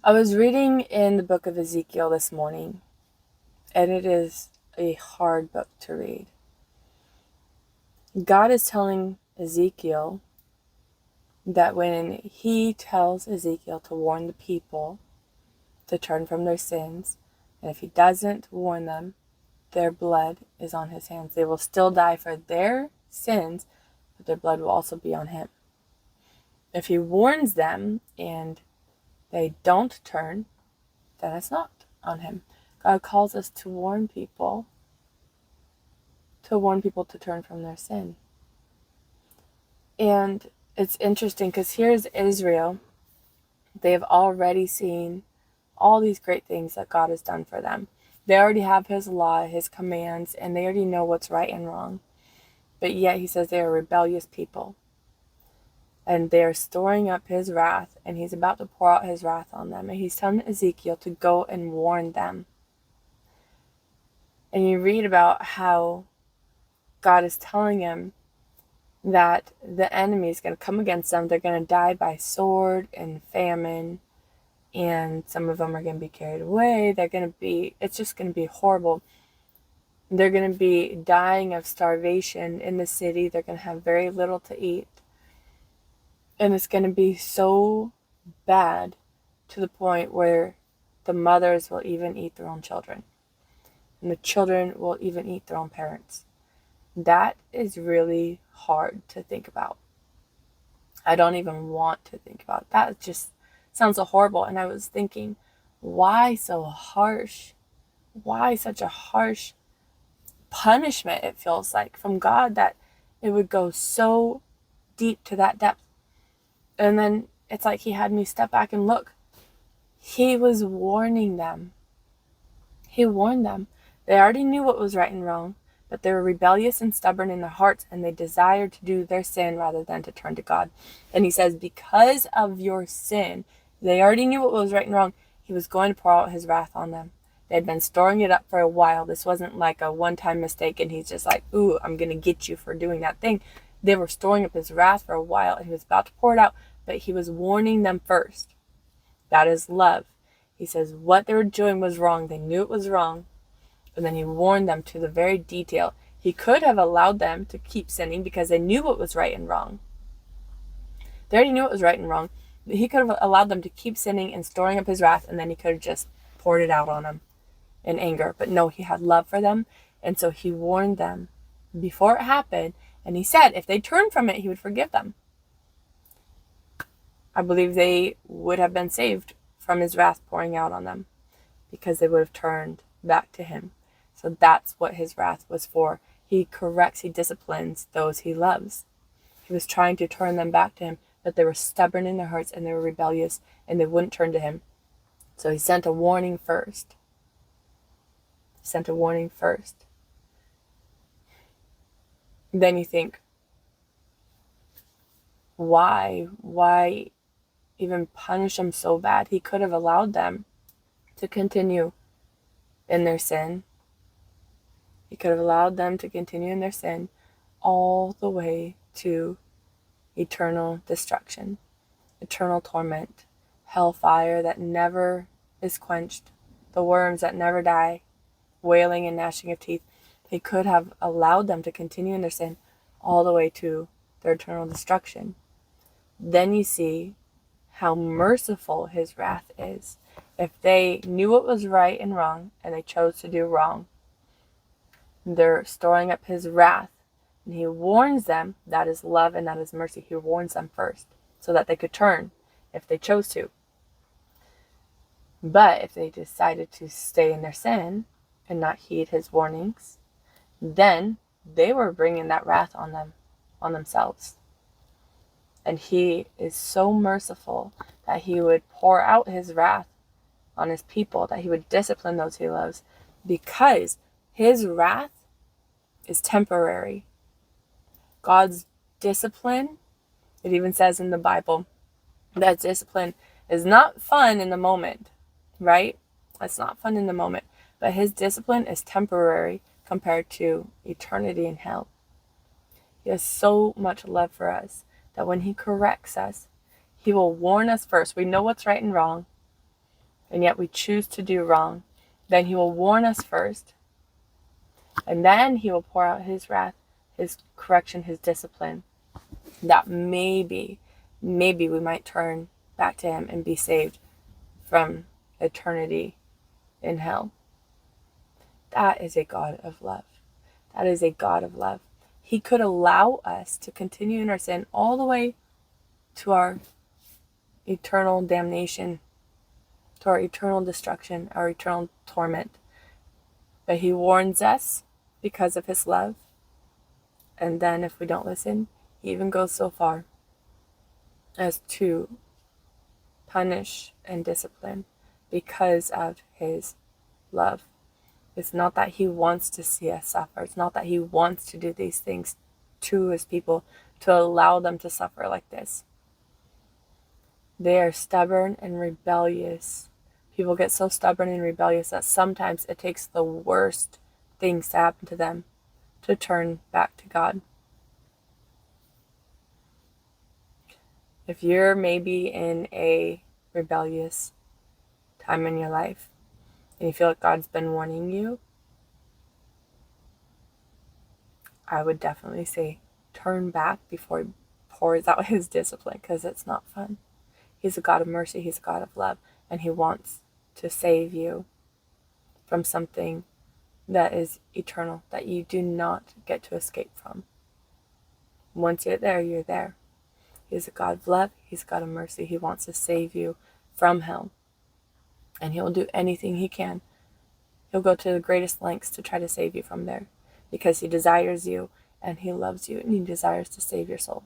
I was reading in the book of Ezekiel this morning, and it is a hard book to read. God is telling Ezekiel that when he tells Ezekiel to warn the people to turn from their sins, and if he doesn't warn them, their blood is on his hands. They will still die for their sins, but their blood will also be on him. If he warns them and they don't turn, then it's not on him. God calls us to warn people to turn from their sin. And it's interesting because here's Israel. They have already seen all these great things that God has done for them. They already have his law, his commands, and they already know what's right and wrong. But yet he says they are rebellious people. And they are storing up his wrath, and he's about to pour out his wrath on them. And he's telling Ezekiel to go and warn them. And you read about how God is telling him that the enemy is going to come against them. They're going to die by sword and famine, and some of them are going to be carried away. It's just going to be horrible. They're going to be dying of starvation in the city. They're going to have very little to eat. And it's going to be so bad to the point where the mothers will even eat their own children. And the children will even eat their own parents. That is really hard to think about. I don't even want to think about it. That just sounds so horrible. And I was thinking, why so harsh? Why such a harsh punishment, it feels like, from God, that it would go so deep to that depth? And then it's like he had me step back and look. He was warning them. He warned them. They already knew what was right and wrong, but they were rebellious and stubborn in their hearts, and they desired to do their sin rather than to turn to God. And he says, because of your sin, they already knew what was right and wrong. He was going to pour out his wrath on them. They had been storing it up for a while. This wasn't like a one-time mistake, and he's just like, ooh, I'm going to get you for doing that thing. They were storing up his wrath for a while, and he was about to pour it out, but he was warning them first. That is love. He says what they were doing was wrong. They knew it was wrong. And then he warned them to the very detail. He could have allowed them to keep sinning because they knew what was right and wrong. They already knew what was right and wrong. He could have allowed them to keep sinning and storing up his wrath, and then he could have just poured it out on them in anger. But no, he had love for them, and so he warned them before it happened, and he said if they turned from it, he would forgive them. I believe they would have been saved from his wrath pouring out on them because they would have turned back to him. So that's what his wrath was for. He corrects, he disciplines those he loves. He was trying to turn them back to him, but they were stubborn in their hearts and they were rebellious and they wouldn't turn to him. So he sent a warning first. Then you think, why even punish them so bad? He could have allowed them to continue in their sin. He could have allowed them to continue in their sin all the way to eternal destruction, eternal torment, hellfire that never is quenched, the worms that never die, wailing and gnashing of teeth. He could have allowed them to continue in their sin all the way to their eternal destruction. Then you see how merciful his wrath is. If they knew what was right and wrong and they chose to do wrong, they're storing up his wrath, and he warns them. That is love and that is mercy. He warns them first so that they could turn if they chose to. But if they decided to stay in their sin and not heed his warnings, then they were bringing that wrath on themselves. And he is so merciful that he would pour out his wrath on his people, that he would discipline those he loves, because his wrath is temporary. God's discipline, it even says in the Bible that discipline is not fun in the moment, right? It's not fun in the moment, but his discipline is temporary compared to eternity in hell. He has so much love for us that when he corrects us, he will warn us first. We know what's right and wrong. and yet we choose to do wrong, then he will warn us first, and then he will pour out his wrath, his correction, his discipline, that maybe we might turn back to him and be saved from eternity in hell. That is a God of love. That is a God of love. He could allow us to continue in our sin all the way to our eternal damnation, to our eternal destruction, our eternal torment. But he warns us because of his love. And then if we don't listen, he even goes so far as to punish and discipline because of his love. It's not that he wants to see us suffer. It's not that he wants to do these things to his people, to allow them to suffer like this. They are stubborn and rebellious. People get so stubborn and rebellious that sometimes it takes the worst things to happen to them to turn back to God. If you're maybe in a rebellious time in your life and you feel like God's been warning you, I would definitely say turn back before he pours out his discipline, because it's not fun. He's a God of mercy. He's a God of love. And he wants to save you from something that is eternal, that you do not get to escape from. Once you're there, you're there. He's a God of love. He's a God of mercy. He wants to save you from hell. And he'll do anything he can. He'll go to the greatest lengths to try to save you from there, because he desires you and he loves you and he desires to save your soul.